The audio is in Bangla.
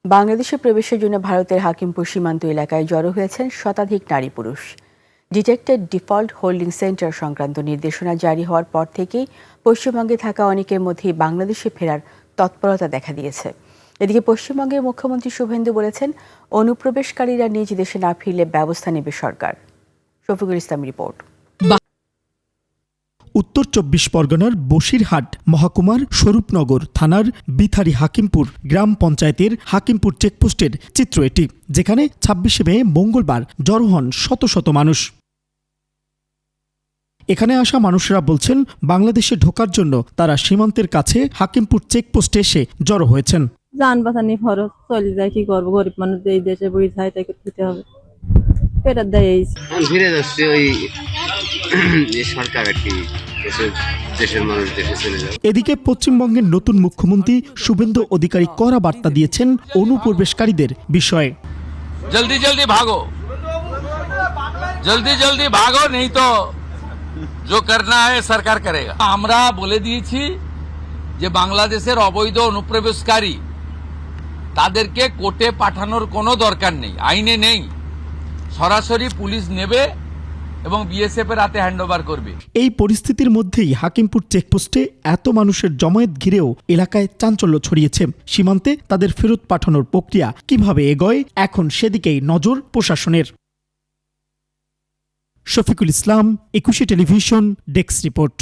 বাংলাদেশে প্রবেশের জন্য ভারতের হাকিমপুর সীমান্ত এলাকায় জড়ো হয়েছেন শতাধিক নারী পুরুষ। ডিটেক্টেড ডিফল্ট হোল্ডিং সেন্টার সংক্রান্ত নির্দেশনা জারি হওয়ার পর থেকেই পশ্চিমবঙ্গে থাকা অনেকের মধ্যেই বাংলাদেশে ফেরার তৎপরতা দেখা দিয়েছে। এদিকে পশ্চিমবঙ্গের মুখ্যমন্ত্রী শুভেন্দু বলেছেন, অনুপ্রবেশকারীরা নিজ দেশে না ফিরলে ব্যবস্থা নেবে সরকার। শফিকুল ইসলাম রিপোর্ট। উত্তর ২৪ পরগনার বসিরহাট মহকুমার স্বরূপনগর থানার বিথারি হাকিমপুর গ্রাম পঞ্চায়েতের হাকিমপুর চেকপোস্টের চিত্র এটি, যেখানে ২৬শে মে মঙ্গলবার জড়ো হন শত শত মানুষ। এখানে আসা মানুষরা বলছেন, বাংলাদেশে ঢোকার জন্য তারা সীমান্তের কাছে হাকিমপুর চেকপোস্টে এসে জড়ো হয়েছেন। যান বাঁচানি খরচ চলে যায়, কি করবো, গরিব মানুষ এই দেশে বই যায় তাকে খেতে হবে, এটা দেয়। ফিরে যাচ্ছে ওই সরকার আর কি, দেশের মানুষ দেশে চলে যাবে। এদিকে পশ্চিমবঙ্গের নতুন মুখ্যমন্ত্রী শুভেন্দু অধিকারী কড়া বার্তা দিয়েছেন অনুপ্রবেশকারীদের বিষয়ে। জলদি জলদি ভাগো, জলদি জলদি ভাগো, নেই তো जो करना है सरकार करेगा। আমরা বলে দিয়েছি যে বাংলাদেশের অবৈধ অনুপ্রবেশকারী তাদেরকে কোর্টে পাঠানোর কোনো দরকার নেই, আইনে নেই, সরাসরি পুলিশ নেবে এবং বিএসএফ এর হাতে হ্যান্ডওভার করবে। এই পরিস্থিতির মধ্যেই হাকিমপুর চেকপোস্টে এত মানুষের জমায়েত ঘিরেও এলাকায় চাঞ্চল্য ছড়িয়েছে। সীমান্তে তাদের ফেরত পাঠানোর প্রক্রিয়া কিভাবে এগোয়, এখন সেদিকেই নজর প্রশাসনের। Shafiqul Islam, ২১ television, desk report.